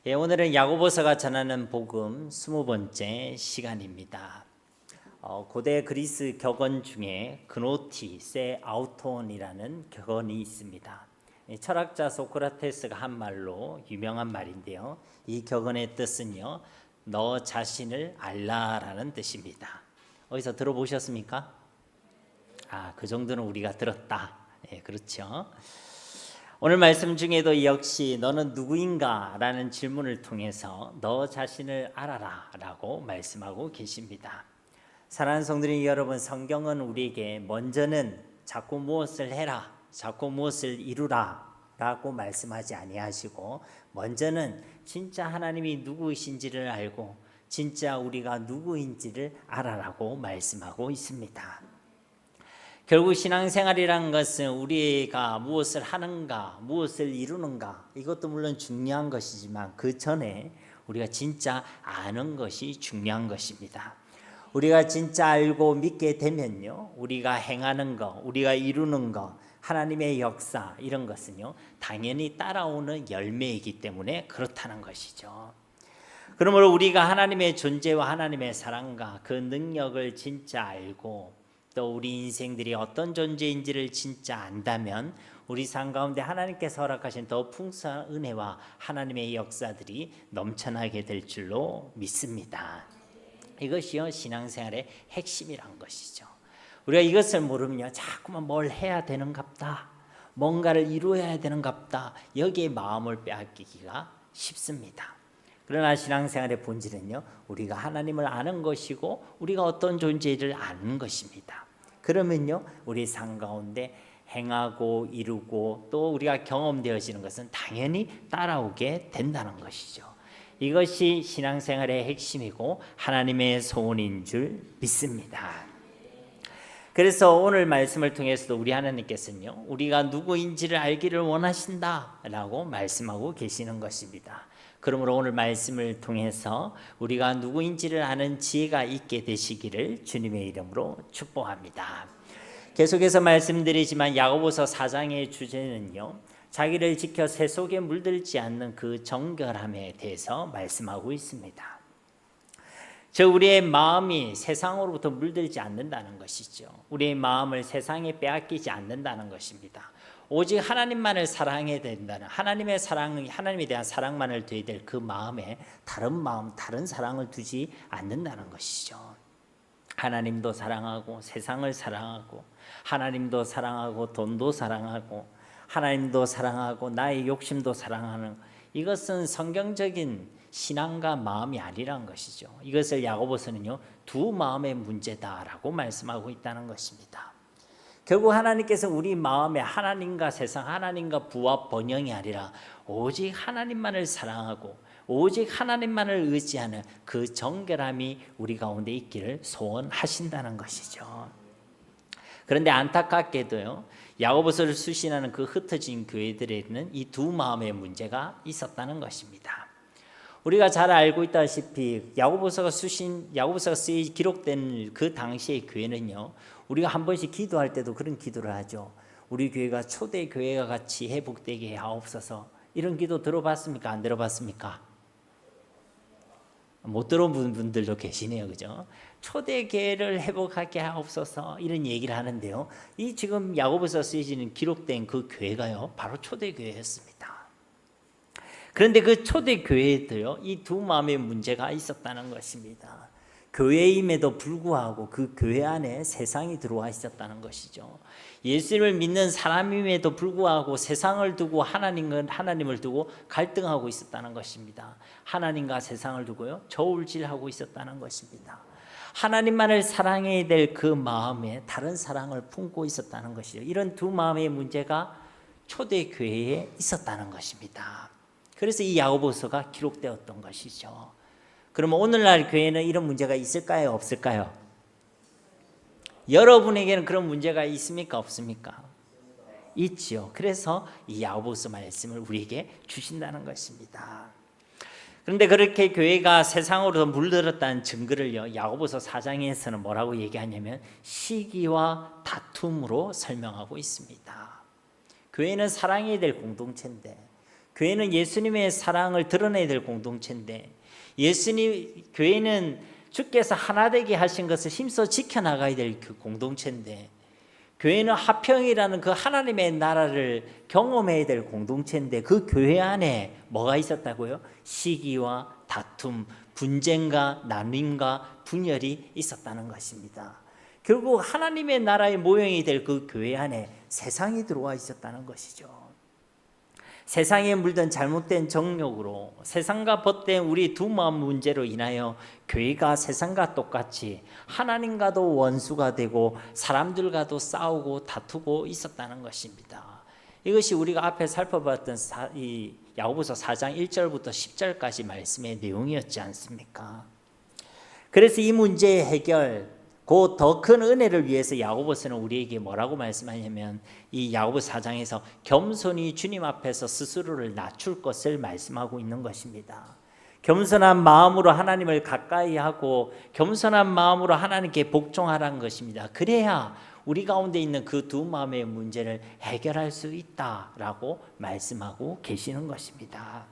오늘은 야고보서가 전하는 복음 20번째 시간입니다. 고대 그리스 격언 중에 그노티, 세 아우톤이라는 격언이 있습니다. 철학자 소크라테스가 한 말로 유명한 말인데요. 이 격언의 뜻은요, 너 자신을 알라라는 뜻입니다. 어디서 들어보셨습니까? 그 정도는 우리가 들었다. 그렇죠. 오늘 말씀 중에도 역시 너는 누구인가? 라는 질문을 통해서 너 자신을 알아라 라고 말씀하고 계십니다. 사랑하는 성도님 여러분, 성경은 우리에게 먼저는 자꾸 무엇을 해라, 자꾸 무엇을 이루라 라고 말씀하지 아니하시고, 먼저는 진짜 하나님이 누구이신지를 알고 진짜 우리가 누구인지를 알아라고 말씀하고 있습니다. 결국 신앙생활이라는 것은 우리가 무엇을 하는가, 무엇을 이루는가, 이것도 물론 중요한 것이지만 그 전에 우리가 진짜 아는 것이 중요한 것입니다. 우리가 진짜 알고 믿게 되면요, 우리가 행하는 것, 우리가 이루는 것, 하나님의 역사, 이런 것은요 당연히 따라오는 열매이기 때문에 그렇다는 것이죠. 그러므로 우리가 하나님의 존재와 하나님의 사랑과 그 능력을 진짜 알고 또 우리 인생들이 어떤 존재인지를 진짜 안다면 우리 삶 가운데 하나님께서 허락하신 더 풍성한 은혜와 하나님의 역사들이 넘쳐나게 될 줄로 믿습니다. 이것이요 신앙생활의 핵심이란 것이죠. 우리가 이것을 모르면요 자꾸만 뭘 해야 되는갑다, 뭔가를 이루어야 되는갑다, 여기에 마음을 빼앗기기가 쉽습니다. 그러나 신앙생활의 본질은요 우리가 하나님을 아는 것이고 우리가 어떤 존재를 아는 것입니다. 그러면요 우리 삶 가운데 행하고 이루고 또 우리가 경험되어지는 것은 당연히 따라오게 된다는 것이죠. 이것이 신앙생활의 핵심이고 하나님의 소원인 줄 믿습니다. 그래서 오늘 말씀을 통해서도 우리 하나님께서는요 우리가 누구인지를 알기를 원하신다라고 말씀하고 계시는 것입니다. 그러므로 오늘 말씀을 통해서 우리가 누구인지를 아는 지혜가 있게 되시기를 주님의 이름으로 축복합니다. 계속해서 말씀드리지만 야고보서 4장의 주제는요 자기를 지켜 새 속에 물들지 않는 그 정결함에 대해서 말씀하고 있습니다. 즉 우리의 마음이 세상으로부터 물들지 않는다는 것이죠. 우리의 마음을 세상에 빼앗기지 않는다는 것입니다. 오직 하나님만을 사랑해야 된다는, 하나님의 사랑, 하나님에 대한 사랑만을 둬야 될 그 마음에 다른 마음, 다른 사랑을 두지 않는다는 것이죠. 하나님도 사랑하고 세상을 사랑하고 하나님도 사랑하고 돈도 사랑하고 하나님도 사랑하고 나의 욕심도 사랑하는, 이것은 성경적인 신앙과 마음이 아니란 것이죠. 이것을 야고보서는요 두 마음의 문제다라고 말씀하고 있다는 것입니다. 결국 하나님께서 우리 마음에 하나님과 세상, 하나님과 부와 번영이 아니라 오직 하나님만을 사랑하고 오직 하나님만을 의지하는 그 정결함이 우리 가운데 있기를 소원하신다는 것이죠. 그런데 안타깝게도요 야고보서를 수신하는 그 흩어진 교회들에는 이 두 마음의 문제가 있었다는 것입니다. 우리가 잘 알고 있다시피 야고보서가 기록된 그 당시의 교회는요 우리가 한 번씩 기도할 때도 그런 기도를 하죠. 우리 교회가 초대 교회와 같이 회복되게 하옵소서. 이런 기도 들어봤습니까? 안 들어봤습니까? 못 들어본 분들도 계시네요, 그죠? 초대 교회를 회복하게 하옵소서 이런 얘기를 하는데요, 이 지금 야고보서 쓰여지는 기록된 그 교회가요 바로 초대 교회였습니다. 그런데 그 초대 교회에도요 이 두 마음의 문제가 있었다는 것입니다. 교회임에도 불구하고 그 교회 안에 세상이 들어와 있었다는 것이죠. 예수님을 믿는 사람임에도 불구하고 세상을 두고 하나님을 두고 갈등하고 있었다는 것입니다. 하나님과 세상을 두고요 저울질하고 있었다는 것입니다. 하나님만을 사랑해야 될 그 마음에 다른 사랑을 품고 있었다는 것이죠. 이런 두 마음의 문제가 초대 교회에 있었다는 것입니다. 그래서 이 야고보서가 기록되었던 것이죠. 그러면 오늘날 교회는 이런 문제가 있을까요? 없을까요? 여러분에게는 그런 문제가 있습니까? 없습니까? 있지요. 그래서 이 야고보서 말씀을 우리에게 주신다는 것입니다. 그런데 그렇게 교회가 세상으로 물들었다는 증거를요 야고보서 4장에서는 뭐라고 얘기하냐면 시기와 다툼으로 설명하고 있습니다. 교회는 사랑해야 될 공동체인데 교회는 예수님의 사랑을 드러내야 될 공동체인데 교회는 주께서 하나 되게 하신 것을 힘써 지켜나가야 될 그 공동체인데 교회는 화평이라는 그 하나님의 나라를 경험해야 될 공동체인데 그 교회 안에 뭐가 있었다고요? 시기와 다툼, 분쟁과 나눔과 분열이 있었다는 것입니다. 결국 하나님의 나라의 모형이 될 그 교회 안에 세상이 들어와 있었다는 것이죠. 세상에 물든 잘못된 정욕으로 세상과 벗된 우리 두 마음 문제로 인하여 교회가 세상과 똑같이 하나님과도 원수가 되고 사람들과도 싸우고 다투고 있었다는 것입니다. 이것이 우리가 앞에 살펴봤던 이 야고보서 4장 1절부터 10절까지 말씀의 내용이었지 않습니까? 그래서 이 문제의 해결, 그 더 큰 은혜를 위해서 야고보서는 우리에게 뭐라고 말씀하냐면 이 야고보서 4장에서 겸손히 주님 앞에서 스스로를 낮출 것을 말씀하고 있는 것입니다. 겸손한 마음으로 하나님을 가까이 하고 겸손한 마음으로 하나님께 복종하라는 것입니다. 그래야 우리 가운데 있는 그 두 마음의 문제를 해결할 수 있다라고 말씀하고 계시는 것입니다.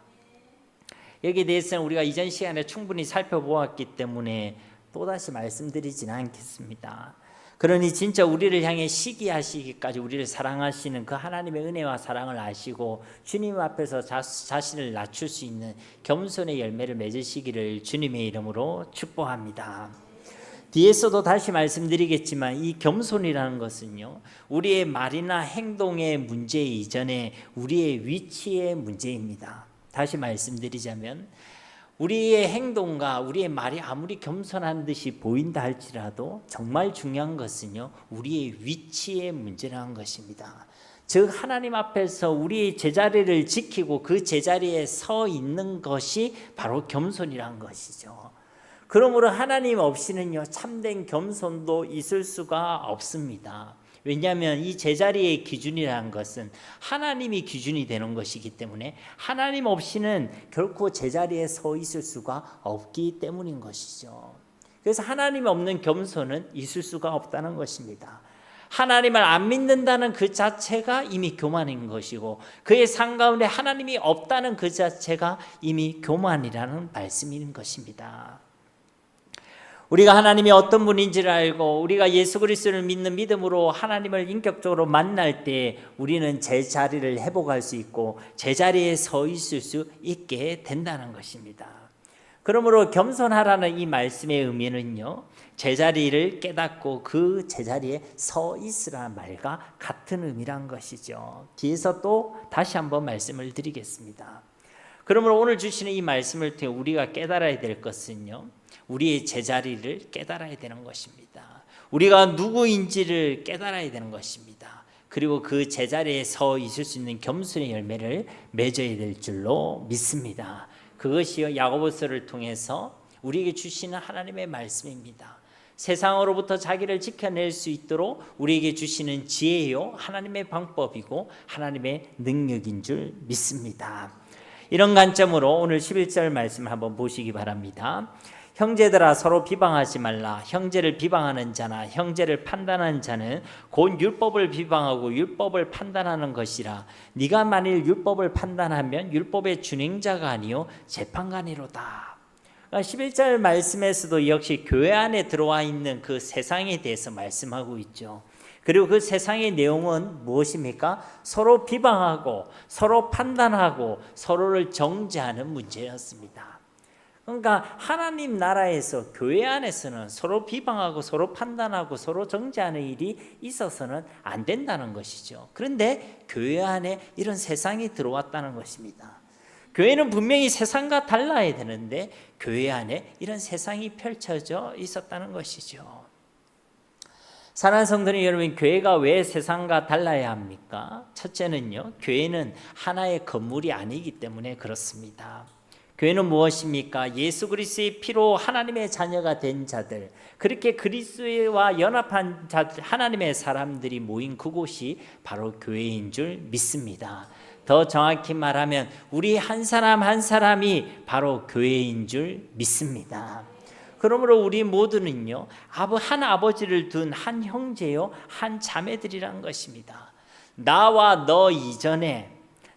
여기에 대해서는 우리가 이전 시간에 충분히 살펴보았기 때문에 또다시 말씀드리지는 않겠습니다. 그러니 진짜 우리를 향해 시기하시기까지 우리를 사랑하시는 그 하나님의 은혜와 사랑을 아시고 주님 앞에서 자신을 낮출 수 있는 겸손의 열매를 맺으시기를 주님의 이름으로 축복합니다. 뒤에서도 다시 말씀드리겠지만 이 겸손이라는 것은요, 우리의 말이나 행동의 문제 이전에 우리의 위치의 문제입니다. 다시 말씀드리자면 우리의 행동과 우리의 말이 아무리 겸손한 듯이 보인다 할지라도 정말 중요한 것은요, 우리의 위치의 문제라는 것입니다. 즉 하나님 앞에서 우리의 제자리를 지키고 그 제자리에 서 있는 것이 바로 겸손이라는 것이죠. 그러므로 하나님 없이는요, 참된 겸손도 있을 수가 없습니다. 왜냐하면 이 제자리의 기준이라는 것은 하나님이 기준이 되는 것이기 때문에 하나님 없이는 결코 제자리에 서 있을 수가 없기 때문인 것이죠. 그래서 하나님 없는 겸손은 있을 수가 없다는 것입니다. 하나님을 안 믿는다는 그 자체가 이미 교만인 것이고 그의 삶 가운데 하나님이 없다는 그 자체가 이미 교만이라는 말씀인 것입니다. 우리가 하나님이 어떤 분인지를 알고 우리가 예수 그리스도를 믿는 믿음으로 하나님을 인격적으로 만날 때 우리는 제자리를 회복할 수 있고 제자리에 서 있을 수 있게 된다는 것입니다. 그러므로 겸손하라는 이 말씀의 의미는요, 제자리를 깨닫고 그 제자리에 서 있으라는 말과 같은 의미란 것이죠. 뒤에서 또 다시 한번 말씀을 드리겠습니다. 그러므로 오늘 주시는 이 말씀을 통해 우리가 깨달아야 될 것은요, 우리의 제자리를 깨달아야 되는 것입니다. 우리가 누구인지를 깨달아야 되는 것입니다. 그리고 그 제자리에 서 있을 수 있는 겸손의 열매를 맺어야 될 줄로 믿습니다. 그것이 야고보서를 통해서 우리에게 주시는 하나님의 말씀입니다. 세상으로부터 자기를 지켜낼 수 있도록 우리에게 주시는 지혜요, 하나님의 방법이고 하나님의 능력인 줄 믿습니다. 이런 관점으로 오늘 11절 말씀 한번 보시기 바랍니다. 형제들아 서로 비방하지 말라. 형제를 비방하는 자나 형제를 판단하는 자는 곧 율법을 비방하고 율법을 판단하는 것이라. 네가 만일 율법을 판단하면 율법의 준행자가 아니요 재판관이로다. 11절 말씀에서도 역시 교회 안에 들어와 있는 그 세상에 대해서 말씀하고 있죠. 그리고 그 세상의 내용은 무엇입니까? 서로 비방하고 서로 판단하고 서로를 정죄하는 문제였습니다. 그러니까 하나님 나라에서 교회 안에서는 서로 비방하고 서로 판단하고 서로 정죄하는 일이 있어서는 안 된다는 것이죠. 그런데 교회 안에 이런 세상이 들어왔다는 것입니다. 교회는 분명히 세상과 달라야 되는데 교회 안에 이런 세상이 펼쳐져 있었다는 것이죠. 사랑하는 성도님 여러분, 교회가 왜 세상과 달라야 합니까? 첫째는요, 교회는 하나의 건물이 아니기 때문에 그렇습니다. 교회는 무엇입니까? 예수 그리스도의 피로 하나님의 자녀가 된 자들, 그렇게 그리스도와 연합한 하나님의 사람들이 모인 그곳이 바로 교회인 줄 믿습니다. 더 정확히 말하면 우리 한 사람 한 사람이 바로 교회인 줄 믿습니다. 그러므로 우리 모두는요, 한 아버지를 둔 한 형제요 한 자매들이란 것입니다. 나와 너 이전에,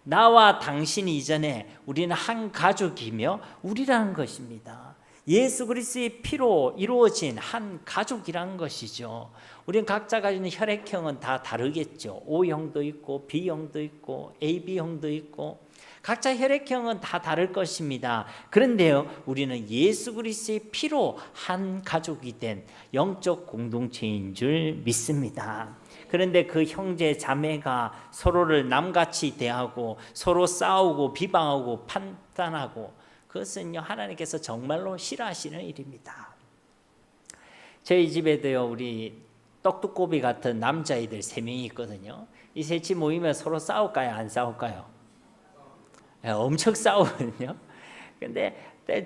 나와 당신 이전에 우리는 한 가족이며 우리라는 것입니다. 예수 그리스도의 피로 이루어진 한 가족이라는 것이죠. 우리는 각자 가지는 혈액형은 다 다르겠죠. O형도 있고 B형도 있고 AB형도 있고 각자 혈액형은 다 다를 것입니다. 그런데요, 우리는 예수 그리스도의 피로 한 가족이 된 영적 공동체인 줄 믿습니다. 그런데 그 형제 자매가 서로를 남같이 대하고 서로 싸우고 비방하고 판단하고, 그것은요 하나님께서 정말로 싫어하시는 일입니다. 저희 집에도요 우리 떡두꺼비 같은 남자애들 3명이 있거든요. 이 셋이 모이면 서로 싸울까요, 안 싸울까요? 엄청 싸우거든요. 근데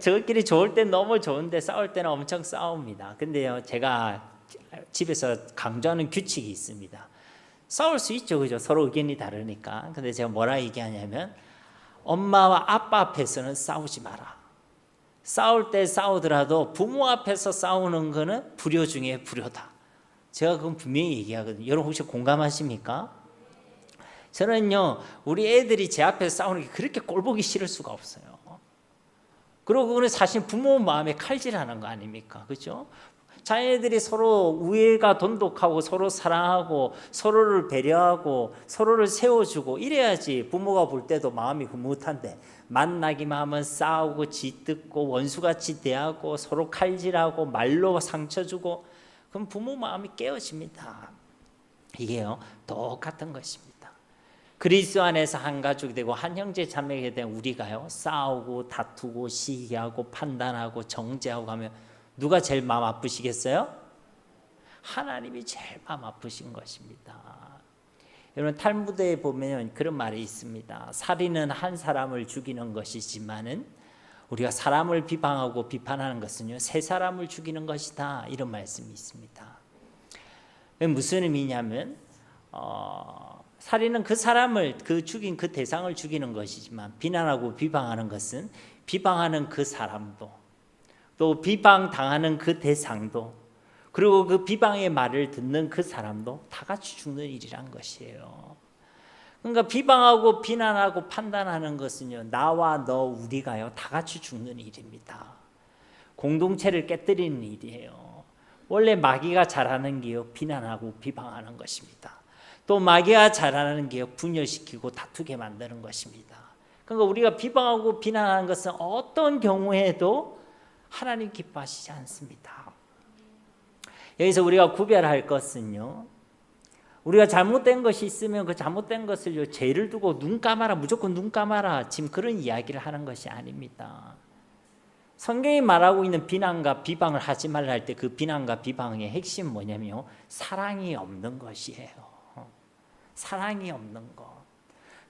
저끼리 좋을 땐 너무 좋은데 싸울 때는 엄청 싸웁니다. 근데요, 제가 집에서 강조하는 규칙이 있습니다. 싸울 수 있죠, 그죠? 서로 의견이 다르니까. 근데 제가 뭐라 얘기하냐면, 엄마와 아빠 앞에서는 싸우지 마라. 싸울 때 싸우더라도 부모 앞에서 싸우는 거는 불효 중에 불효다. 제가 그건 분명히 얘기하거든요. 여러분 혹시 공감하십니까? 저는요, 우리 애들이 제 앞에서 싸우는 게 그렇게 꼴보기 싫을 수가 없어요. 그리고 그거는 사실 부모 마음에 칼질하는 거 아닙니까? 그렇죠? 자녀들이 서로 우애가 돈독하고 서로 사랑하고 서로를 배려하고 서로를 세워주고 이래야지 부모가 볼 때도 마음이 흐뭇한데, 만나기만 하면 싸우고 짓듣고 원수같이 대하고 서로 칼질하고 말로 상처 주고, 그럼 부모 마음이 깨어집니다. 이게요 똑같은 것입니다. 그리스도 안에서 한 가족이 되고 한 형제 자매가 된 우리가요, 싸우고 다투고 시기하고 판단하고 정죄하고 하면 누가 제일 마음 아프시겠어요? 하나님이 제일 마음 아프신 것입니다. 여러분 탈무드에 보면 그런 말이 있습니다. 살인은 한 사람을 죽이는 것이지만은 우리가 사람을 비방하고 비판하는 것은요 세 사람을 죽이는 것이다, 이런 말씀이 있습니다. 무슨 의미냐면 살인은 그 사람을, 그 죽인 그 대상을 죽이는 것이지만, 비난하고 비방하는 것은 비방하는 그 사람도, 또 비방당하는 그 대상도, 그리고 그 비방의 말을 듣는 그 사람도 다 같이 죽는 일이란 것이에요. 그러니까 비방하고 비난하고 판단하는 것은요 나와 너 우리가요 다 같이 죽는 일입니다. 공동체를 깨뜨리는 일이에요. 원래 마귀가 잘하는 게요 비난하고 비방하는 것입니다. 또 마귀가 잘하는 게요 분열시키고 다투게 만드는 것입니다. 그러니까 우리가 비방하고 비난하는 것은 어떤 경우에도 하나님 기뻐하시지 않습니다. 여기서 우리가 구별할 것은요, 우리가 잘못된 것이 있으면 그 잘못된 것을요 죄를 두고 눈 감아라, 무조건 눈 감아라, 지금 그런 이야기를 하는 것이 아닙니다. 성경이 말하고 있는 비난과 비방을 하지 말라 할 때 그 비난과 비방의 핵심 뭐냐면요 사랑이 없는 것이에요. 사랑이 없는 것.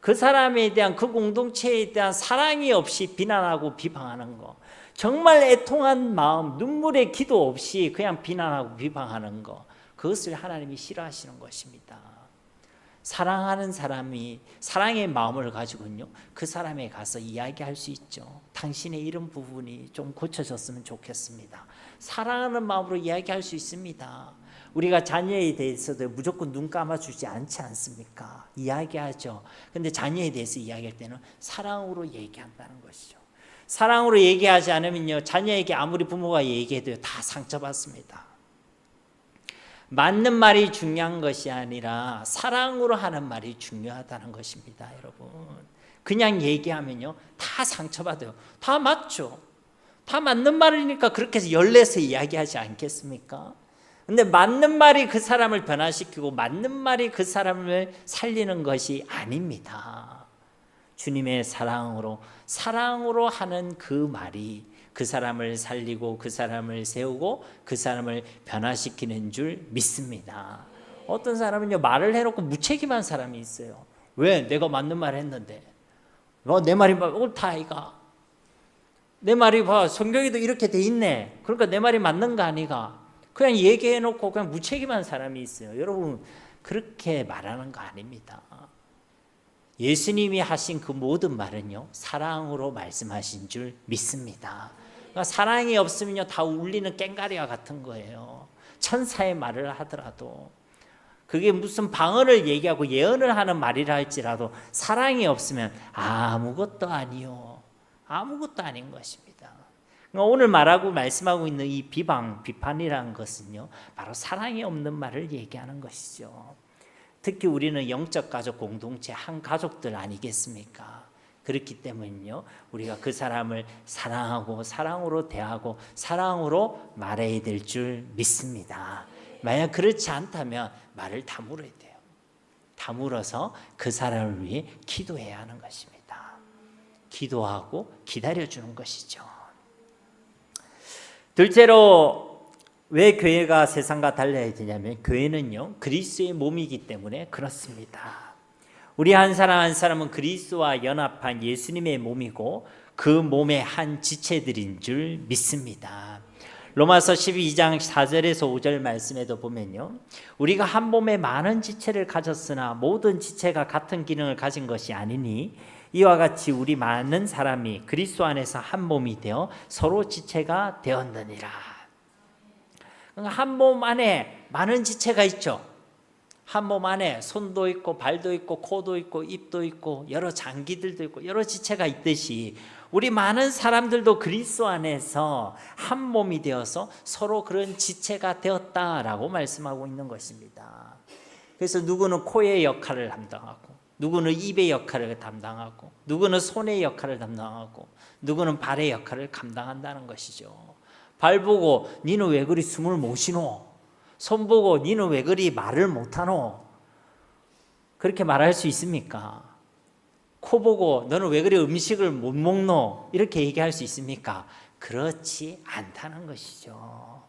그 사람에 대한, 그 공동체에 대한 사랑이 없이 비난하고 비방하는 것, 정말 애통한 마음, 눈물의 기도 없이 그냥 비난하고 비방하는 것, 그것을 하나님이 싫어하시는 것입니다. 사랑하는 사람이 사랑의 마음을 가지고는요 그 사람에 가서 이야기할 수 있죠. 당신의 이런 부분이 좀 고쳐졌으면 좋겠습니다. 사랑하는 마음으로 이야기할 수 있습니다. 우리가 자녀에 대해서도 무조건 눈 감아주지 않지 않습니까? 이야기하죠. 근데 자녀에 대해서 이야기할 때는 사랑으로 얘기한다는 것이죠. 사랑으로 얘기하지 않으면요 자녀에게 아무리 부모가 얘기해도요 다 상처받습니다. 맞는 말이 중요한 것이 아니라 사랑으로 하는 말이 중요하다는 것입니다. 여러분 그냥 얘기하면요 다 상처받아요. 다 맞죠. 다 맞는 말이니까 그렇게 해서 열내서 이야기하지 않겠습니까? 근데 맞는 말이 그 사람을 변화시키고 맞는 말이 그 사람을 살리는 것이 아닙니다. 주님의 사랑으로 하는 그 말이 그 사람을 살리고 그 사람을 세우고 그 사람을 변화시키는 줄 믿습니다. 어떤 사람은요 말을 해놓고 무책임한 사람이 있어요. 왜? 내가 맞는 말 했는데 내 말이 옳다 아이가, 내 말이 봐 성경에도 이렇게 돼 있네, 그러니까 내 말이 맞는 거 아니가, 그냥 얘기해놓고 그냥 무책임한 사람이 있어요. 여러분 그렇게 말하는 거 아닙니다. 예수님이 하신 그 모든 말은요 사랑으로 말씀하신 줄 믿습니다. 그러니까 사랑이 없으면요 다 울리는 꽹과리와 같은 거예요. 천사의 말을 하더라도. 그게 무슨 방언을 얘기하고 예언을 하는 말이라 할지라도 사랑이 없으면 아무것도 아니요. 아무것도 아닌 것입니다. 오늘 말하고 말씀하고 있는 이 비판이라는 것은요, 바로 사랑이 없는 말을 얘기하는 것이죠. 특히 우리는 영적 가족 공동체 한 가족들 아니겠습니까? 그렇기 때문에요, 우리가 그 사람을 사랑하고 사랑으로 대하고 사랑으로 말해야 될 줄 믿습니다. 만약 그렇지 않다면 말을 다물어야 돼요. 다물어서 그 사람을 위해 기도해야 하는 것입니다. 기도하고 기다려주는 것이죠. 둘째로 왜 교회가 세상과 달라야 되냐면, 교회는요 그리스도의 몸이기 때문에 그렇습니다. 우리 한 사람 한 사람은 그리스도와 연합한 예수님의 몸이고 그 몸의 한 지체들인 줄 믿습니다. 로마서 12장 4절에서 5절 말씀에도 보면요, 우리가 한 몸에 많은 지체를 가졌으나 모든 지체가 같은 기능을 가진 것이 아니니 이와 같이 우리 많은 사람이 그리스도 안에서 한 몸이 되어 서로 지체가 되었느니라. 한 몸 안에 많은 지체가 있죠. 한 몸 안에 손도 있고 발도 있고 코도 있고 입도 있고 여러 장기들도 있고 여러 지체가 있듯이 우리 많은 사람들도 그리스도 안에서 한 몸이 되어서 서로 그런 지체가 되었다라고 말씀하고 있는 것입니다. 그래서 누구는 코의 역할을 담당하고, 누구는 입의 역할을 담당하고, 누구는 손의 역할을 담당하고, 누구는 발의 역할을 감당한다는 것이죠. 발 보고 니는 왜 그리 숨을 못 쉬노? 손 보고 니는 왜 그리 말을 못하노? 그렇게 말할 수 있습니까? 코 보고 너는 왜 그리 음식을 못 먹노? 이렇게 얘기할 수 있습니까? 그렇지 않다는 것이죠.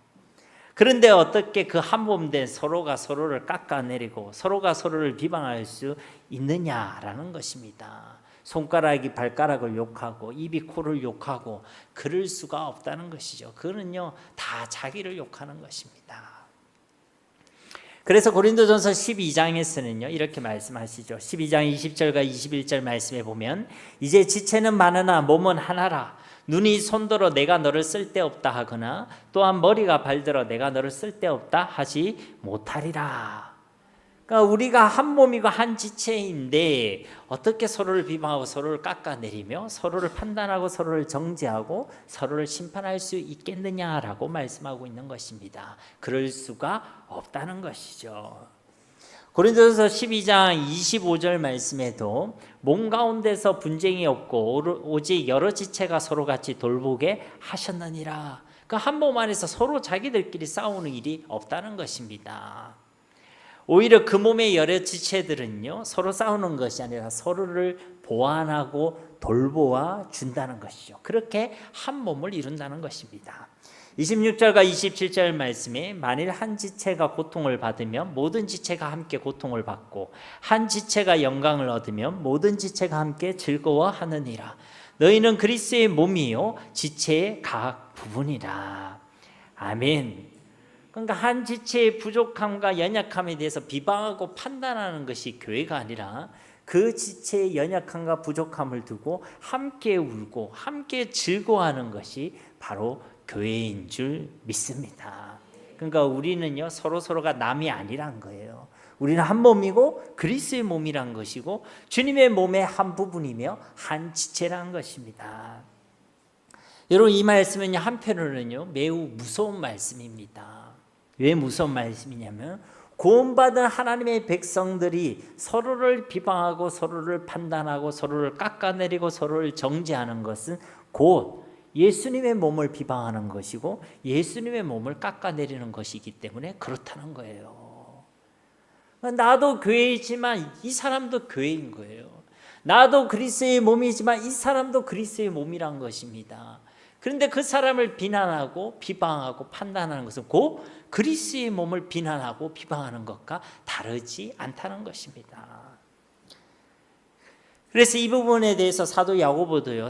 그런데 어떻게 그 한 몸 된 서로가 서로를 깎아내리고 서로가 서로를 비방할 수 있느냐라는 것입니다. 손가락이 발가락을 욕하고 입이 코를 욕하고 그럴 수가 없다는 것이죠. 그거는요 다 자기를 욕하는 것입니다. 그래서 고린도전서 12장에서는요 이렇게 말씀하시죠. 12장 20절과 21절 말씀에 보면, 이제 지체는 많으나 몸은 하나라. 눈이 손들어 내가 너를 쓸데없다 하거나 또한 머리가 발들어 내가 너를 쓸데없다 하지 못하리라. 그러니까 우리가 한 몸이고 한 지체인데 어떻게 서로를 비방하고 서로를 깎아내리며 서로를 판단하고 서로를 정죄하고 서로를 심판할 수 있겠느냐라고 말씀하고 있는 것입니다. 그럴 수가 없다는 것이죠. 고린도전서 12장 25절 말씀에도 몸 가운데서 분쟁이 없고 오직 여러 지체가 서로 같이 돌보게 하셨느니라. 그 한 몸 안에서 서로 자기들끼리 싸우는 일이 없다는 것입니다. 오히려 그 몸의 여러 지체들은요 서로 싸우는 것이 아니라 서로를 보완하고 돌보아 준다는 것이죠. 그렇게 한 몸을 이룬다는 것입니다. 26절과 27절 말씀에, 만일 한 지체가 고통을 받으면 모든 지체가 함께 고통을 받고 한 지체가 영광을 얻으면 모든 지체가 함께 즐거워하느니라. 너희는 그리스도의 몸이요 지체의 각 부분이라. 아멘. 그러니까 한 지체의 부족함과 연약함에 대해서 비방하고 판단하는 것이 교회가 아니라 그 지체의 연약함과 부족함을 두고 함께 울고 함께 즐거워하는 것이 바로 교회인 줄 믿습니다. 그러니까 우리는요 서로가 남이 아니란 거예요. 우리는 한 몸이고 그리스도의 몸이란 것이고 주님의 몸의 한 부분이며 한 지체란 것입니다. 여러분, 이 말씀은 한편으로는요 매우 무서운 말씀입니다. 왜 무서운 말씀이냐면, 구원받은 하나님의 백성들이 서로를 비방하고 서로를 판단하고 서로를 깎아내리고 서로를 정죄하는 것은 곧 예수님의 몸을 비방하는 것이고 예수님의 몸을 깎아내리는 것이기 때문에 그렇다는 거예요. 나도 교회이지만 이 사람도 교회인 거예요. 나도 그리스도의 몸이지만 이 사람도 그리스도의 몸이란 것입니다. 그런데 그 사람을 비난하고 비방하고 판단하는 것은 곧 그리스도의 몸을 비난하고 비방하는 것과 다르지 않다는 것입니다. 그래서 이 부분에 대해서 사도 야고보도요,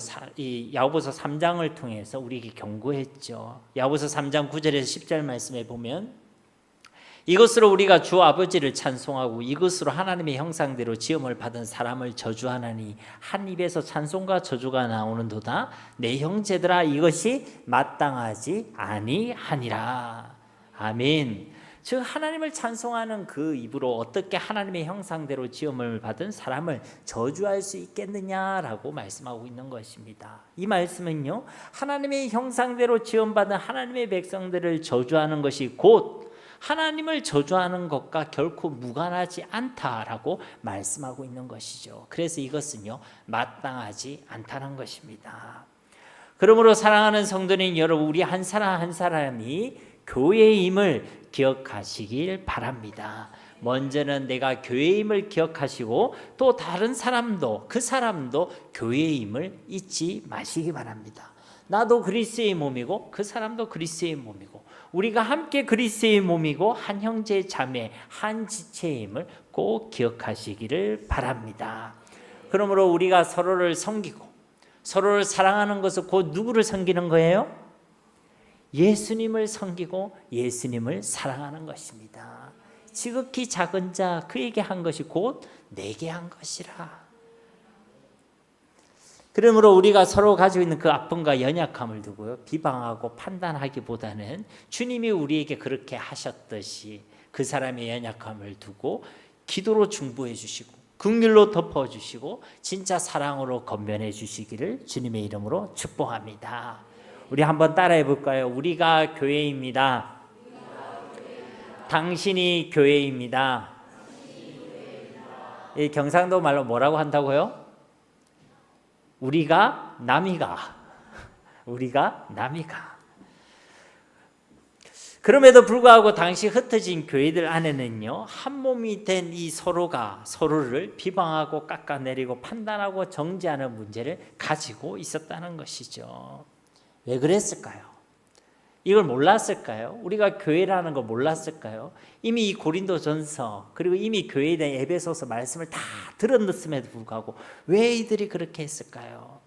야고보서 3장을 통해서 우리에게 경고했죠. 야고보서 3장 9절에서 10절 말씀에 보면, 이것으로 우리가 주 아버지를 찬송하고 이것으로 하나님의 형상대로 지음을 받은 사람을 저주하나니 한 입에서 찬송과 저주가 나오는도다. 내 형제들아, 이것이 마땅하지 아니하니라. 아멘. 즉 하나님을 찬송하는 그 입으로 어떻게 하나님의 형상대로 지음을 받은 사람을 저주할 수 있겠느냐라고 말씀하고 있는 것입니다. 이 말씀은요, 하나님의 형상대로 지음받은 하나님의 백성들을 저주하는 것이 곧 하나님을 저주하는 것과 결코 무관하지 않다라고 말씀하고 있는 것이죠. 그래서 이것은요, 마땅하지 않다는 것입니다. 그러므로 사랑하는 성도님 여러분, 우리 한 사람 한 사람이 교회임을 기억하시길 바랍니다. 먼저는 내가 교회임을 기억하시고 또 다른 사람도 그 사람도 교회임을 잊지 마시기 바랍니다. 나도 그리스도의 몸이고 그 사람도 그리스도의 몸이고 우리가 함께 그리스도의 몸이고 한 형제 자매 한 지체임을 꼭 기억하시기를 바랍니다. 그러므로 우리가 서로를 섬기고 서로를 사랑하는 것은 곧 누구를 섬기는 거예요? 예수님을 섬기고 예수님을 사랑하는 것입니다. 지극히 작은 자 그에게 한 것이 곧 내게 한 것이라. 그러므로 우리가 서로 가지고 있는 그 아픔과 연약함을 두고요, 비방하고 판단하기보다는 주님이 우리에게 그렇게 하셨듯이 그 사람의 연약함을 두고 기도로 중보해 주시고 긍휼로 덮어주시고 진짜 사랑으로 건면해 주시기를 주님의 이름으로 축복합니다. 우리 한번 따라해 볼까요? 우리가 교회입니다. 당신이 교회입니다. 이 경상도 말로 뭐라고 한다고요? 우리가 남이가. 우리가 남이가. 그럼에도 불구하고 당시 흩어진 교회들 안에는요, 한 몸이 된 이 서로가 서로를 비방하고 깎아내리고 판단하고 정죄하는 문제를 가지고 있었다는 것이죠. 왜 그랬을까요? 이걸 몰랐을까요? 우리가 교회라는 걸 몰랐을까요? 이미 이 고린도전서 그리고 이미 교회에 대한 에베소서 말씀을 다 들었음에도 불구하고 왜 이들이 그렇게 했을까요?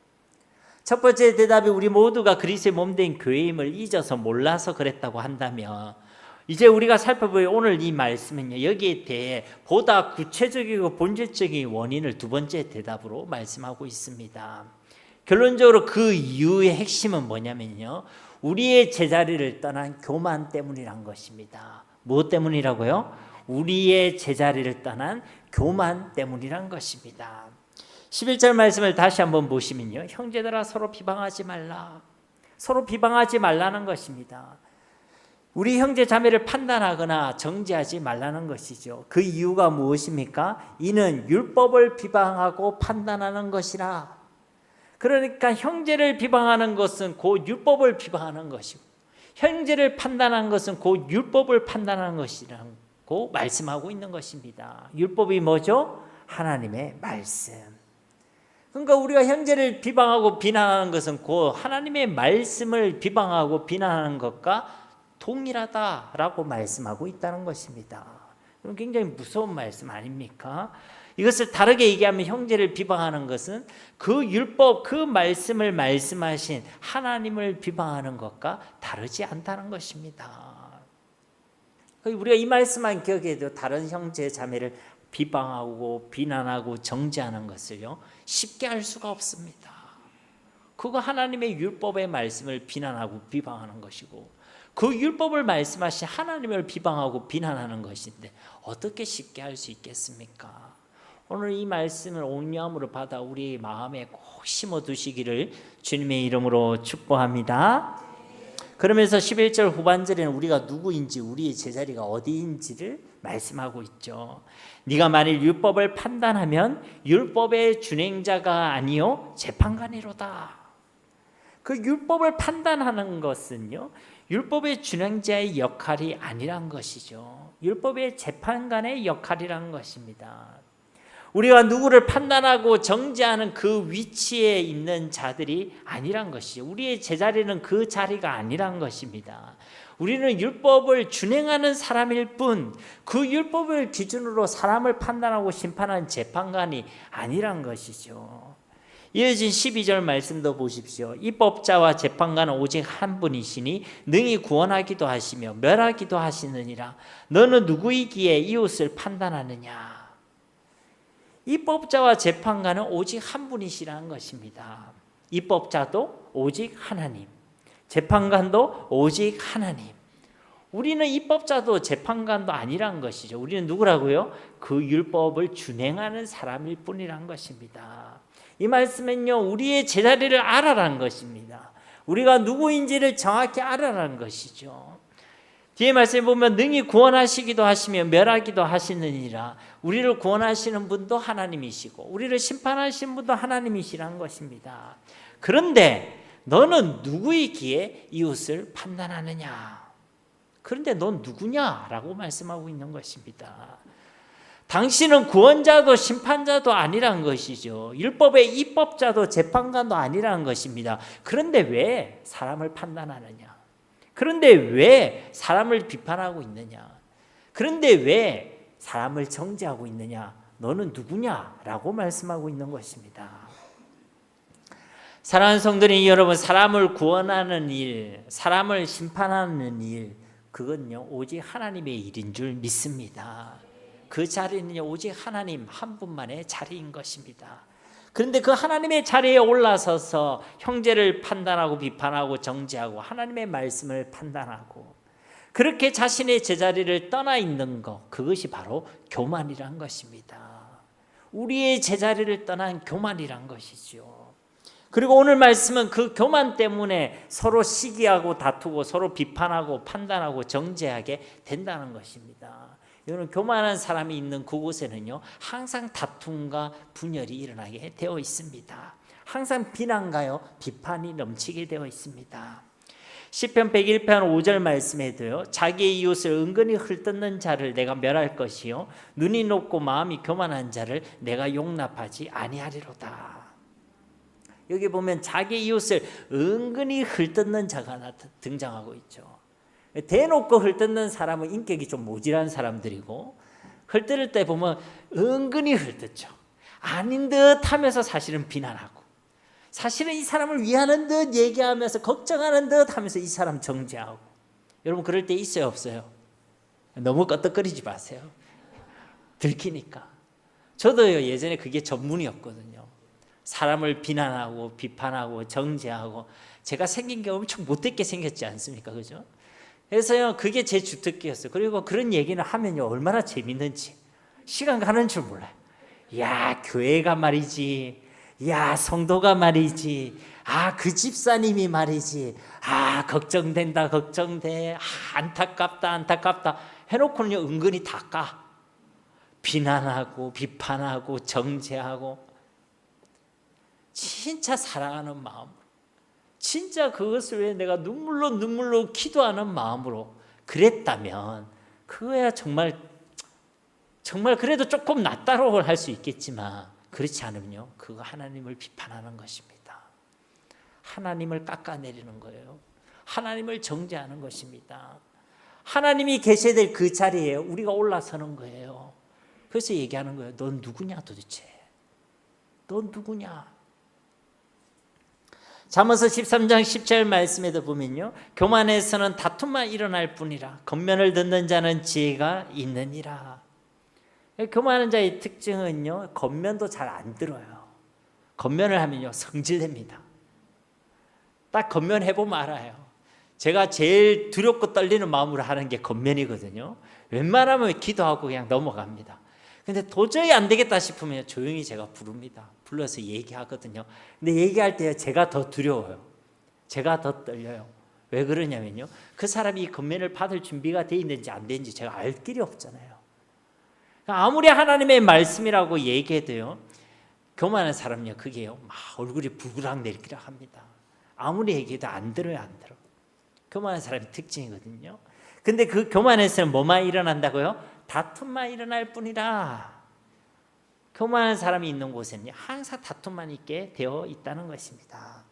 첫 번째 대답이 우리 모두가 그리스도의 몸된 교회임을 잊어서 몰라서 그랬다고 한다면, 이제 우리가 살펴볼 오늘 이 말씀은요, 여기에 대해 보다 구체적이고 본질적인 원인을 두 번째 대답으로 말씀하고 있습니다. 결론적으로 그 이유의 핵심은 뭐냐면요, 우리의 제자리를 떠난 교만 때문이란 것입니다. 무엇 때문이라고요? 우리의 제자리를 떠난 교만 때문이란 것입니다. 11절 말씀을 다시 한번 보시면요, 형제들아 서로 비방하지 말라. 서로 비방하지 말라는 것입니다. 우리 형제 자매를 판단하거나 정죄하지 말라는 것이죠. 그 이유가 무엇입니까? 이는 율법을 비방하고 판단하는 것이라. 그러니까 형제를 비방하는 것은 곧 율법을 비방하는 것이고, 형제를 판단하는 것은 곧 율법을 판단하는 것이라고 말씀하고 있는 것입니다. 율법이 뭐죠? 하나님의 말씀. 그러니까 우리가 형제를 비방하고 비난하는 것은 곧 하나님의 말씀을 비방하고 비난하는 것과 동일하다라고 말씀하고 있다는 것입니다. 그럼 굉장히 무서운 말씀 아닙니까? 이것을 다르게 얘기하면 형제를 비방하는 것은 그 율법, 그 말씀을 말씀하신 하나님을 비방하는 것과 다르지 않다는 것입니다. 우리가 이 말씀만 기억해도 다른 형제 자매를 비방하고 비난하고 정죄하는 것을요, 쉽게 할 수가 없습니다. 그거 하나님의 율법의 말씀을 비난하고 비방하는 것이고, 그 율법을 말씀하신 하나님을 비방하고 비난하는 것인데 어떻게 쉽게 할 수 있겠습니까? 오늘 이 말씀을 온유함으로 받아 우리 마음에 꼭 심어두시기를 주님의 이름으로 축복합니다. 그러면서 11절 후반절에는 우리가 누구인지, 우리의 제자리가 어디인지를 말씀하고 있죠. 네가 만일 율법을 판단하면 율법의 준행자가 아니요 재판관이로다. 그 율법을 판단하는 것은요, 율법의 준행자의 역할이 아니란 것이죠. 율법의 재판관의 역할이란 것입니다. 우리가 누구를 판단하고 정죄하는 그 위치에 있는 자들이 아니란 것이죠. 우리의 제자리는 그 자리가 아니란 것입니다. 우리는 율법을 준행하는 사람일 뿐, 그 율법을 기준으로 사람을 판단하고 심판하는 재판관이 아니란 것이죠. 이어진 12절 말씀도 보십시오. 입법자와 재판관은 오직 한 분이시니 능히 구원하기도 하시며 멸하기도 하시느니라. 너는 누구이기에 이웃을 판단하느냐. 입법자와 재판관은 오직 한 분이시라는 것입니다. 입법자도 오직 하나님, 재판관도 오직 하나님. 우리는 입법자도 재판관도 아니란 것이죠. 우리는 누구라고요? 그 율법을 준행하는 사람일 뿐이란 것입니다. 이 말씀은요, 우리의 제자리를 알아라는 것입니다. 우리가 누구인지를 정확히 알아라는 것이죠. 뒤에 말씀에 보면 능히 구원하시기도 하시며 멸하기도 하시느니라. 우리를 구원하시는 분도 하나님이시고 우리를 심판하시는 분도 하나님이시라는 것입니다. 그런데 너는 누구이기에 이웃을 판단하느냐? 그런데 넌 누구냐라고 말씀하고 있는 것입니다. 당신은 구원자도 심판자도 아니란 것이죠. 율법의 입법자도 재판관도 아니란 것입니다. 그런데 왜 사람을 판단하느냐? 그런데 왜 사람을 비판하고 있느냐? 그런데 왜 사람을 정죄하고 있느냐? 너는 누구냐라고 말씀하고 있는 것입니다. 사랑하는 성도님 여러분, 사람을 구원하는 일, 사람을 심판하는 일, 그건요 오직 하나님의 일인 줄 믿습니다. 그 자리는 오직 하나님 한 분만의 자리인 것입니다. 그런데 그 하나님의 자리에 올라서서 형제를 판단하고 비판하고 정죄하고 하나님의 말씀을 판단하고 그렇게 자신의 제자리를 떠나 있는 것, 그것이 바로 교만이란 것입니다. 우리의 제자리를 떠난 교만이란 것이죠. 그리고 오늘 말씀은 그 교만 때문에 서로 시기하고 다투고 서로 비판하고 판단하고 정죄하게 된다는 것입니다. 이거는 교만한 사람이 있는 그곳에는요 항상 다툼과 분열이 일어나게 되어 있습니다. 항상 비난가요 비판이 넘치게 되어 있습니다. 시편 101편 5절 말씀에도요 자기의 이웃을 은근히 헐뜯는 자를 내가 멸할 것이요 눈이 높고 마음이 교만한 자를 내가 용납하지 아니하리로다. 여기 보면 자기 이웃을 은근히 헐뜯는 자가 등장하고 있죠. 대놓고 헐뜯는 사람은 인격이 좀 모질한 사람들이고 헐뜯을 때 보면 은근히 헐뜯죠. 아닌 듯 하면서 사실은 비난하고 사실은 이 사람을 위하는 듯 얘기하면서 걱정하는 듯 하면서 이 사람 정죄하고. 여러분 그럴 때 있어요 없어요? 너무 껐덕거리지 마세요. 들키니까. 저도요 예전에 그게 전문이었거든요. 사람을 비난하고 비판하고 정죄하고 제가 생긴 게 엄청 못되게 생겼지 않습니까? 그죠? 그래서요 그게 제 주특기였어요. 그리고 그런 얘기는 하면요 얼마나 재밌는지 시간 가는 줄 몰라요. 야 교회가 말이지, 야 성도가 말이지, 아 그 집사님이 말이지, 아 걱정된다 걱정돼, 아 안타깝다 안타깝다 해놓고는요 은근히 다 까. 비난하고 비판하고 정죄하고 진짜 사랑하는 마음으로 진짜 그것을 위해 내가 눈물로 기도하는 마음으로 그랬다면 그거야 정말 그래도 조금 낫다고 할 수 있겠지만 그렇지 않으면요 그거 하나님을 비판하는 것입니다. 하나님을 깎아내리는 거예요. 하나님을 정죄하는 것입니다. 하나님이 계셔야 될 그 자리에 우리가 올라서는 거예요. 그래서 얘기하는 거예요. 넌 누구냐 도대체? 넌 누구냐? 잠언서 13장 10절 말씀에도 보면요 교만에서는 다툼만 일어날 뿐이라 겉면을 듣는 자는 지혜가 있느니라. 교만한 자의 특징은요 겉면도 잘 안 들어요. 겉면을 하면요 성질냅니다. 딱 겉면 해보면 알아요. 제가 제일 두렵고 떨리는 마음으로 하는 게 겉면이거든요. 웬만하면 기도하고 그냥 넘어갑니다. 근데 도저히 안 되겠다 싶으면 조용히 제가 부릅니다. 불러서 얘기하거든요. 근데 얘기할 때 제가 더 두려워요. 제가 더 떨려요. 왜 그러냐면요 그 사람이 겉면을 받을 준비가 돼 있는지 안 되는지 제가 알 길이 없잖아요. 아무리 하나님의 말씀이라고 얘기해도요 교만한 사람은요 그게요 막 얼굴이 불그락내리락 합니다. 아무리 얘기해도 안 들어요. 안 들어. 교만한 사람의 특징이거든요. 근데 그 교만에서는 뭐만 일어난다고요? 다툼만 일어날 뿐이라. 교만한 사람이 있는 곳에는 항상 다툼만 있게 되어 있다는 것입니다.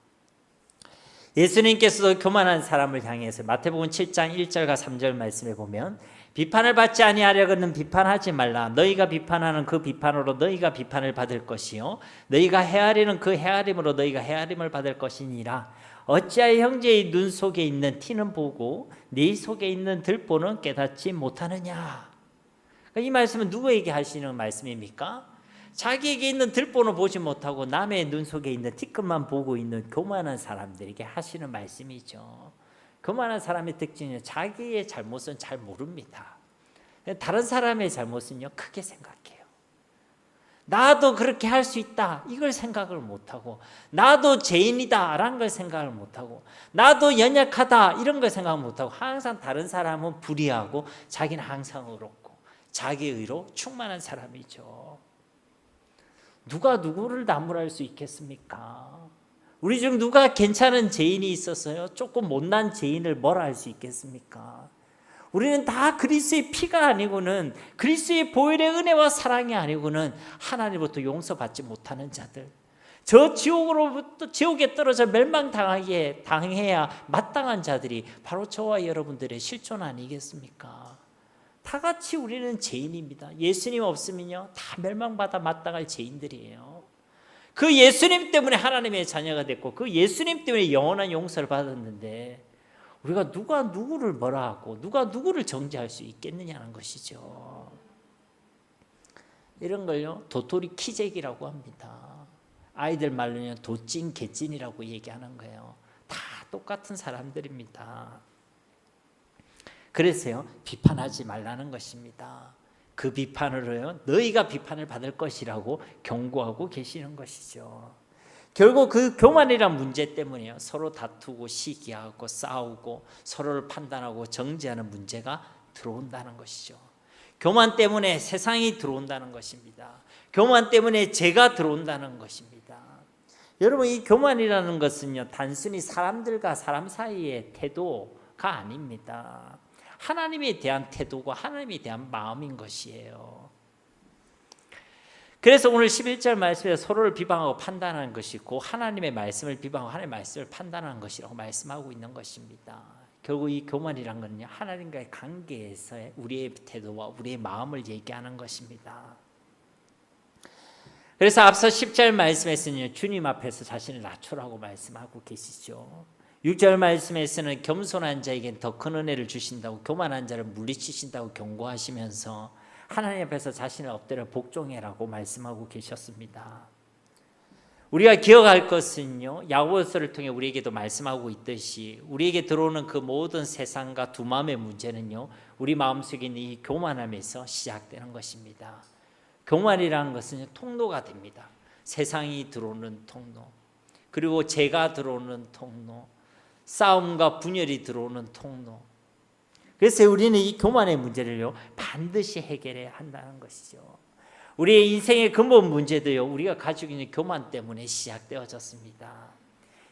예수님께서도 교만한 사람을 향해서 마태복음 7장 1절과 3절 말씀에 보면 비판을 받지 아니하려거든 비판하지 말라. 너희가 비판하는 그 비판으로 너희가 비판을 받을 것이요 너희가 헤아리는 그 헤아림으로 너희가 헤아림을 받을 것이니라. 어찌하여 형제의 눈 속에 있는 티는 보고 네 속에 있는 들보는 깨닫지 못하느냐. 이 말씀은 누구에게 하시는 말씀입니까? 자기에게 있는 들보는 보지 못하고 남의 눈 속에 있는 티끝만 보고 있는 교만한 사람들에게 하시는 말씀이죠. 교만한 사람의 특징은 자기의 잘못은 잘 모릅니다. 다른 사람의 잘못은요 크게 생각해요. 나도 그렇게 할 수 있다 이걸 생각을 못하고, 나도 죄인이다 라는 걸 생각을 못하고, 나도 연약하다 이런 걸 생각 못하고, 항상 다른 사람은 불의하고 자기는 항상 의롭고 자기의로 충만한 사람이죠. 누가 누구를 나무랄 수 있겠습니까? 우리 중 누가 괜찮은 죄인이 있었어요? 조금 못난 죄인을 뭐라 할 수 있겠습니까? 우리는 다 그리스도의 피가 아니고는, 그리스도의 보혈의 은혜와 사랑이 아니고는 하나님으로부터 용서받지 못하는 자들, 저 지옥에 떨어져 멸망당해야 마땅한 자들이 바로 저와 여러분들의 실존 아니겠습니까? 다 같이 우리는 죄인입니다. 예수님 없으면요 다 멸망받아 마땅할 죄인들이에요. 그 예수님 때문에 하나님의 자녀가 됐고, 그 예수님 때문에 영원한 용서를 받았는데, 우리가 누가 누구를 뭐라 하고 누가 누구를 정죄할 수 있겠느냐는 것이죠. 이런 걸요 도토리 키재기라고 합니다. 아이들 말로는 도찐 개찐이라고 얘기하는 거예요. 다 똑같은 사람들입니다. 그래서요 비판하지 말라는 것입니다. 그 비판으로요 너희가 비판을 받을 것이라고 경고하고 계시는 것이죠. 결국 그 교만이란 문제 때문에요 서로 다투고 시기하고 싸우고 서로를 판단하고 정죄하는 문제가 들어온다는 것이죠. 교만 때문에 세상이 들어온다는 것입니다. 교만 때문에 죄가 들어온다는 것입니다. 여러분, 이 교만이라는 것은요 단순히 사람들과 사람 사이의 태도가 아닙니다. 하나님에 대한 태도고 하나님에 대한 마음인 것이에요. 그래서 오늘 11절 말씀에 서로를 비방하고 판단하는 것이고, 하나님의 말씀을 비방하고 하나님의 말씀을 판단하는 것이라고 말씀하고 있는 것입니다. 결국 이 교만이란 것은요 하나님과의 관계에서의 우리의 태도와 우리의 마음을 얘기하는 것입니다. 그래서 앞서 10절 말씀에서는 주님 앞에서 자신을 낮추라고 말씀하고 계시죠. 6절 말씀에서는 겸손한 자에겐 더 큰 은혜를 주신다고, 교만한 자를 물리치신다고 경고하시면서 하나님 앞에서 자신을 엎드려 복종해라고 말씀하고 계셨습니다. 우리가 기억할 것은요 야고보서를 통해 우리에게도 말씀하고 있듯이, 우리에게 들어오는 그 모든 세상과 두 마음의 문제는요 우리 마음속에 있는 이 교만함에서 시작되는 것입니다. 교만이라는 것은 통로가 됩니다. 세상이 들어오는 통로, 그리고 죄가 들어오는 통로, 싸움과 분열이 들어오는 통로. 그래서 우리는 이 교만의 문제를요 반드시 해결해야 한다는 것이죠. 우리의 인생의 근본 문제도요 우리가 가지고 있는 교만 때문에 시작되어졌습니다.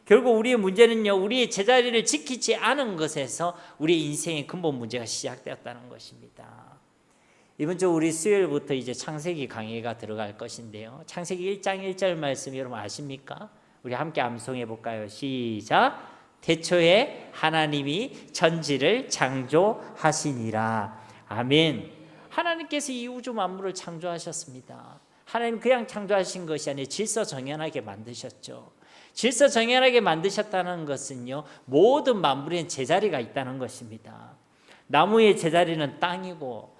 결국 우리의 문제는요 우리의 제자리를 지키지 않은 것에서 우리의 인생의 근본 문제가 시작되었다는 것입니다. 이번 주 우리 수요일부터 이제 창세기 강의가 들어갈 것인데요, 창세기 1장 1절 말씀 여러분 아십니까? 우리 함께 암송해 볼까요? 시작. 태초에 하나님이 천지를 창조하시니라. 아멘. 하나님께서 이 우주 만물을 창조하셨습니다. 하나님 그냥 창조하신 것이 아니라 질서정연하게 만드셨죠. 질서정연하게 만드셨다는 것은요 모든 만물엔 제자리가 있다는 것입니다. 나무의 제자리는 땅이고,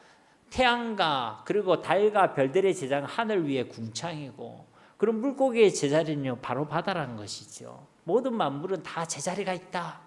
태양과 그리고 달과 별들의 제자리는 하늘 위에 궁창이고, 그럼 물고기의 제자리는요 바로 바다라는 것이죠. 모든 만물은 다 제자리가 있다.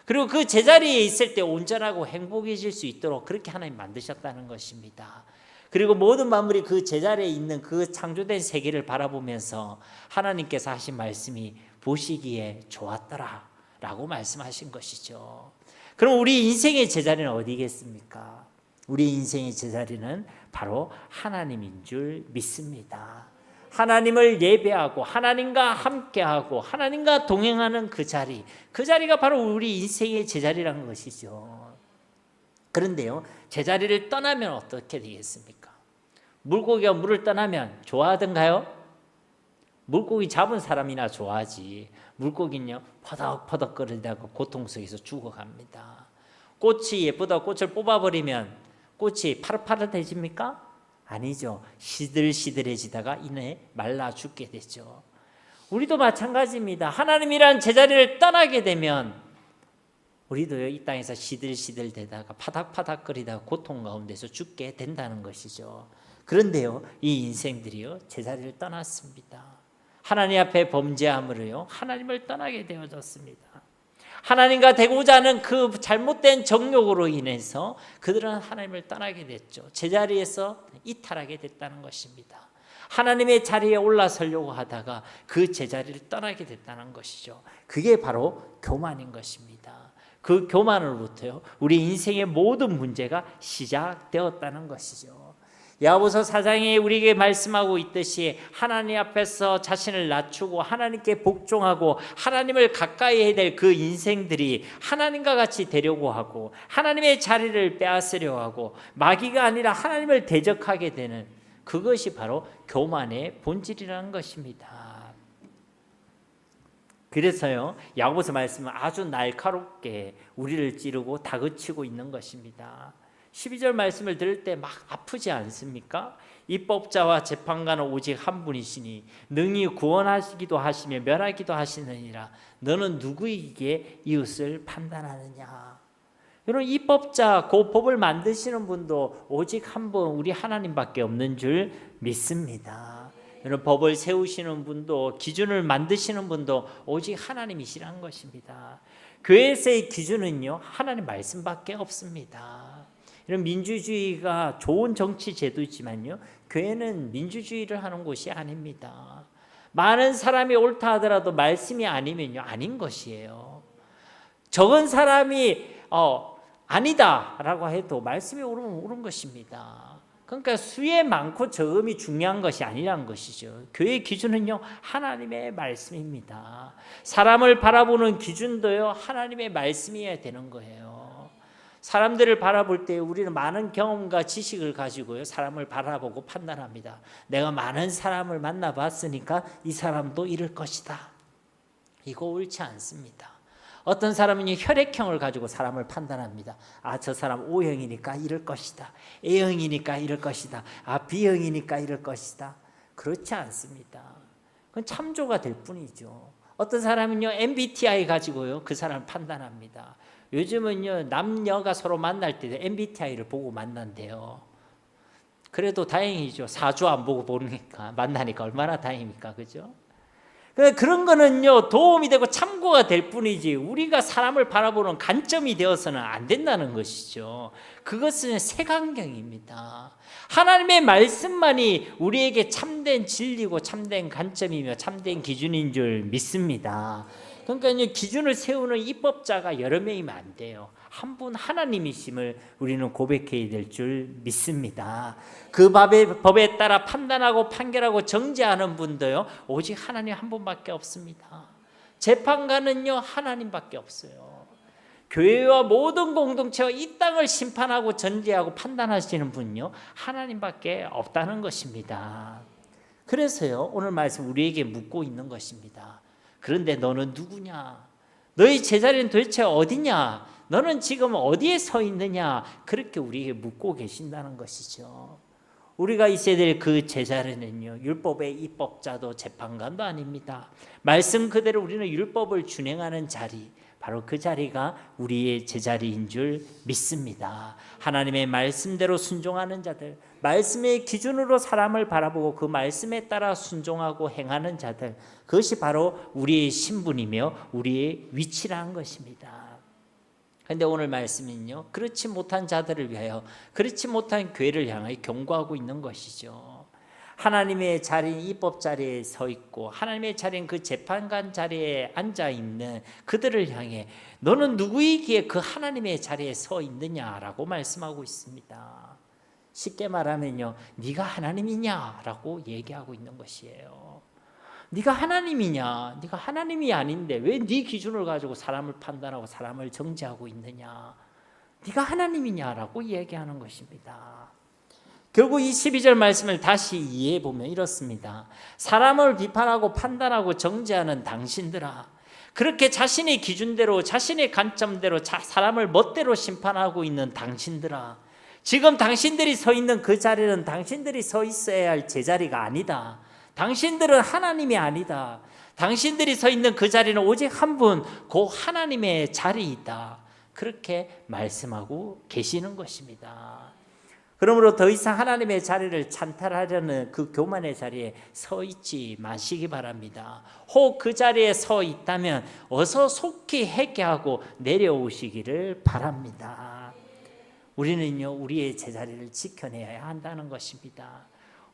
그리고 그 제자리에 있을 때 온전하고 행복해질 수 있도록 그렇게 하나님 만드셨다는 것입니다. 그리고 모든 만물이 그 제자리에 있는 그 창조된 세계를 바라보면서 하나님께서 하신 말씀이 보시기에 좋았더라 라고 말씀하신 것이죠. 그럼 우리 인생의 제자리는 어디겠습니까? 우리 인생의 제자리는 바로 하나님인 줄 믿습니다. 하나님을 예배하고 하나님과 함께하고 하나님과 동행하는 그 자리가 바로 우리 인생의 제자리라는 것이죠. 그런데요 제자리를 떠나면 어떻게 되겠습니까? 물고기가 물을 떠나면 좋아하던가요? 물고기 잡은 사람이나 좋아하지, 물고기는요 퍼덕퍼덕거리다가 고통 속에서 죽어갑니다. 꽃이 예쁘다고 꽃을 뽑아버리면 꽃이 파릇파릇해집니까? 아니죠. 시들시들해지다가 이내 말라 죽게 되죠. 우리도 마찬가지입니다. 하나님이란 제자리를 떠나게 되면 우리도 이 땅에서 시들시들대다가 파닥파닥거리다가 고통 가운데서 죽게 된다는 것이죠. 그런데요 이 인생들이요 제자리를 떠났습니다. 하나님 앞에 범죄함으로요 하나님을 떠나게 되어졌습니다. 하나님과 되고자 하는 그 잘못된 정욕으로 인해서 그들은 하나님을 떠나게 됐죠. 제자리에서 이탈하게 됐다는 것입니다. 하나님의 자리에 올라서려고 하다가 그 제자리를 떠나게 됐다는 것이죠. 그게 바로 교만인 것입니다. 그 교만으로부터요, 우리 인생의 모든 문제가 시작되었다는 것이죠. 야고보서 4장에 우리에게 말씀하고 있듯이 하나님 앞에서 자신을 낮추고 하나님께 복종하고 하나님을 가까이 해야 될 그 인생들이 하나님과 같이 되려고 하고 하나님의 자리를 빼앗으려 하고 마귀가 아니라 하나님을 대적하게 되는 그것이 바로 교만의 본질이라는 것입니다. 그래서요, 야고보서 말씀은 아주 날카롭게 우리를 찌르고 다그치고 있는 것입니다. 12절 말씀을 들을 때 막 아프지 않습니까? 입법자와 재판관은 오직 한 분이시니 능히 구원하시기도 하시며 멸하기도 하시느니라. 너는 누구에게 이웃을 판단하느냐? 여러분, 입법자, 그 법을 만드시는 분도 오직 한 분, 우리 하나님밖에 없는 줄 믿습니다. 여러분, 법을 세우시는 분도, 기준을 만드시는 분도 오직 하나님이시라는 것입니다. 교회에서의 기준은요, 하나님 말씀밖에 없습니다. 이런 민주주의가 좋은 정치 제도이지만요, 교회는 민주주의를 하는 곳이 아닙니다. 많은 사람이 옳다 하더라도 말씀이 아니면요, 아닌 것이에요. 적은 사람이 아니다라고 해도 말씀이 옳은 것입니다. 그러니까 수에 많고 적음이 중요한 것이 아니라는 것이죠. 교회의 기준은요, 하나님의 말씀입니다. 사람을 바라보는 기준도요, 하나님의 말씀이어야 되는 거예요. 사람들을 바라볼 때 우리는 많은 경험과 지식을 가지고요, 사람을 바라보고 판단합니다. 내가 많은 사람을 만나봤으니까 이 사람도 이럴 것이다. 이거 옳지 않습니다. 어떤 사람은 혈액형을 가지고 사람을 판단합니다. 아, 저 사람 O형이니까 이럴 것이다. A형이니까 이럴 것이다. 아, B형이니까 이럴 것이다. 그렇지 않습니다. 그건 참조가 될 뿐이죠. 어떤 사람은요, MBTI 가지고요, 그 사람을 판단합니다. 요즘은요, 남녀가 서로 만날 때 MBTI를 보고 만난대요. 그래도 다행이죠. 4주 안 보고 보니까, 만나니까 얼마나 다행입니까? 그죠? 그런 거는요, 도움이 되고 참고가 될 뿐이지 우리가 사람을 바라보는 관점이 되어서는 안 된다는 것이죠. 그것은 색안경입니다. 하나님의 말씀만이 우리에게 참된 진리고 참된 관점이며 참된 기준인 줄 믿습니다. 그러니까 기준을 세우는 입법자가 여러 명이면 안 돼요. 한 분 하나님이심을 우리는 고백해야 될 줄 믿습니다. 그 법에 따라 판단하고 판결하고 정죄하는 분도요, 오직 하나님 한 분밖에 없습니다. 재판관은요, 하나님밖에 없어요. 교회와 모든 공동체와 이 땅을 심판하고 전제하고 판단하시는 분요, 하나님밖에 없다는 것입니다. 그래서요, 오늘 말씀 우리에게 묻고 있는 것입니다. 그런데 너는 누구냐? 너희 제자리는 도대체 어디냐? 너는 지금 어디에 서 있느냐? 그렇게 우리에게 묻고 계신다는 것이죠. 우리가 있어야 될 그 제자리는요, 율법의 입법자도 재판관도 아닙니다. 말씀 그대로 우리는 율법을 준행하는 자리, 바로 그 자리가 우리의 제자리인 줄 믿습니다. 하나님의 말씀대로 순종하는 자들, 말씀의 기준으로 사람을 바라보고 그 말씀에 따라 순종하고 행하는 자들, 그것이 바로 우리의 신분이며 우리의 위치라는 것입니다. 그런데 오늘 말씀은요, 그렇지 못한 자들을 위하여, 그렇지 못한 교회를 향하여 경고하고 있는 것이죠. 하나님의 자리인 입법 자리에 서 있고 하나님의 자리인 그 재판관 자리에 앉아 있는 그들을 향해 너는 누구이기에 그 하나님의 자리에 서 있느냐라고 말씀하고 있습니다. 쉽게 말하면요, 네가 하나님이냐라고 얘기하고 있는 것이에요. 네가 하나님이냐? 네가 하나님이 아닌데 왜 네 기준을 가지고 사람을 판단하고 사람을 정죄하고 있느냐? 네가 하나님이냐라고 얘기하는 것입니다. 결국 이 12절 말씀을 다시 이해해 보면 이렇습니다. 사람을 비판하고 판단하고 정죄하는 당신들아, 그렇게 자신의 기준대로 자신의 관점대로 사람을 멋대로 심판하고 있는 당신들아, 지금 당신들이 서 있는 그 자리는 당신들이 서 있어야 할 제자리가 아니다. 당신들은 하나님이 아니다. 당신들이 서 있는 그 자리는 오직 한 분, 그 하나님의 자리이다. 그렇게 말씀하고 계시는 것입니다. 그러므로 더 이상 하나님의 자리를 찬탈하려는 그 교만의 자리에 서 있지 마시기 바랍니다. 혹 그 자리에 서 있다면 어서 속히 회개하고 내려오시기를 바랍니다. 우리는요, 우리의 제자리를 지켜내야 한다는 것입니다.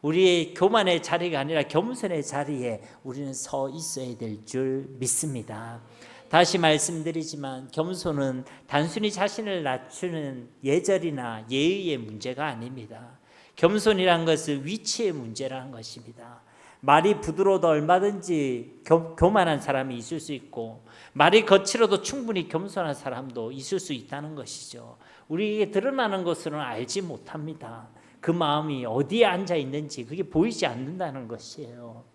우리의 교만의 자리가 아니라 겸손의 자리에 우리는 서 있어야 될 줄 믿습니다. 다시 말씀드리지만 겸손은 단순히 자신을 낮추는 예절이나 예의의 문제가 아닙니다. 겸손이란 것은 위치의 문제라는 것입니다. 말이 부드러워도 얼마든지 교만한 사람이 있을 수 있고, 말이 거칠어도 충분히 겸손한 사람도 있을 수 있다는 것이죠. 우리에게 드러나는 것으로는 알지 못합니다. 그 마음이 어디에 앉아 있는지 그게 보이지 않는다는 것이에요.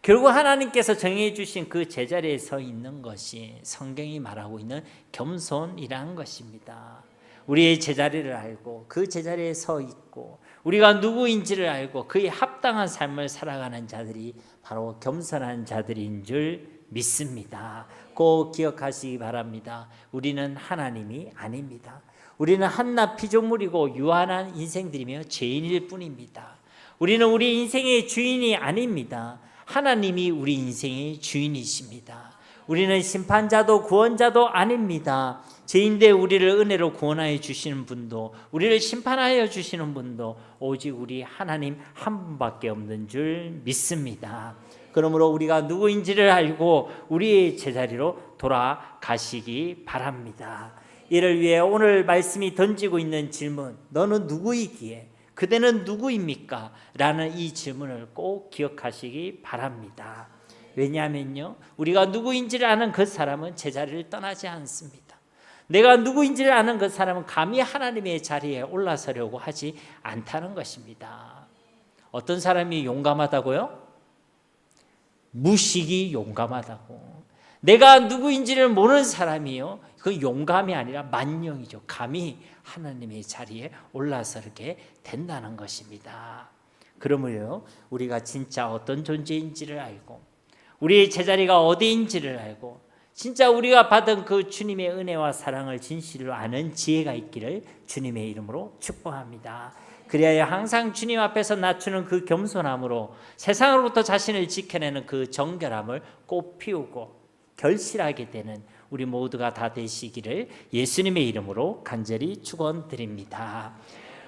결국 하나님께서 정해 주신 그 제자리에 서 있는 것이 성경이 말하고 있는 겸손이라는 것입니다. 우리의 제자리를 알고 그 제자리에 서 있고 우리가 누구인지를 알고 그에 합당한 삶을 살아가는 자들이 바로 겸손한 자들인 줄 믿습니다. 꼭 기억하시기 바랍니다. 우리는 하나님이 아닙니다. 우리는 한낱 피조물이고 유한한 인생들이며 죄인일 뿐입니다. 우리는 우리 인생의 주인이 아닙니다. 하나님이 우리 인생의 주인이십니다. 우리는 심판자도 구원자도 아닙니다. 죄인대 우리를 은혜로 구원하여 주시는 분도 우리를 심판하여 주시는 분도 오직 우리 하나님 한 분밖에 없는 줄 믿습니다. 그러므로 우리가 누구인지를 알고 우리의 제자리로 돌아가시기 바랍니다. 이를 위해 오늘 말씀이 던지고 있는 질문, 너는 누구이기에? 그대는 누구입니까? 라는 이 질문을 꼭 기억하시기 바랍니다. 왜냐하면요, 우리가 누구인지를 아는 그 사람은 제자리를 떠나지 않습니다. 내가 누구인지를 아는 그 사람은 감히 하나님의 자리에 올라서려고 하지 않다는 것입니다. 어떤 사람이 용감하다고요? 무식이 용감하다고. 내가 누구인지를 모르는 사람이요, 그 용감이 아니라 만령이죠. 감히 하나님의 자리에 올라서게 된다는 것입니다. 그러므로 우리가 진짜 어떤 존재인지를 알고 우리의 제자리가 어디인지를 알고 진짜 우리가 받은 그 주님의 은혜와 사랑을 진실로 아는 지혜가 있기를 주님의 이름으로 축복합니다. 그리하여 항상 주님 앞에서 낮추는 그 겸손함으로 세상으로부터 자신을 지켜내는 그 정결함을 꽃 피우고 결실하게 되는 우리 모두가 다 되시기를 예수님의 이름으로 간절히 축원드립니다.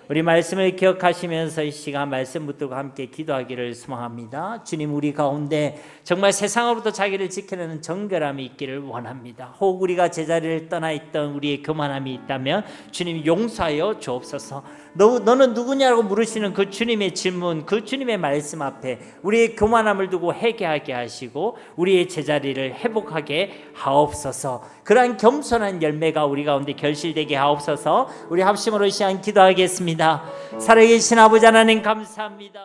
우리 말씀을 기억하시면서 이 시간 말씀 붙들고 함께 기도하기를 소망합니다. 주님, 우리 가운데 정말 세상으로부터 자기를 지켜내는 정결함이 있기를 원합니다. 혹 우리가 제자리를 떠나 있던 우리의 교만함이 있다면 주님 용서하여 주옵소서. 너는 누구냐고 물으시는 그 주님의 질문, 그 주님의 말씀 앞에 우리의 교만함을 두고 회개하게 하시고 우리의 제자리를 회복하게 하옵소서. 그러한 겸손한 열매가 우리 가운데 결실되게 하옵소서. 우리 합심으로 이 시간 기도하겠습니다. 살아계신 아버지 하나님 감사합니다.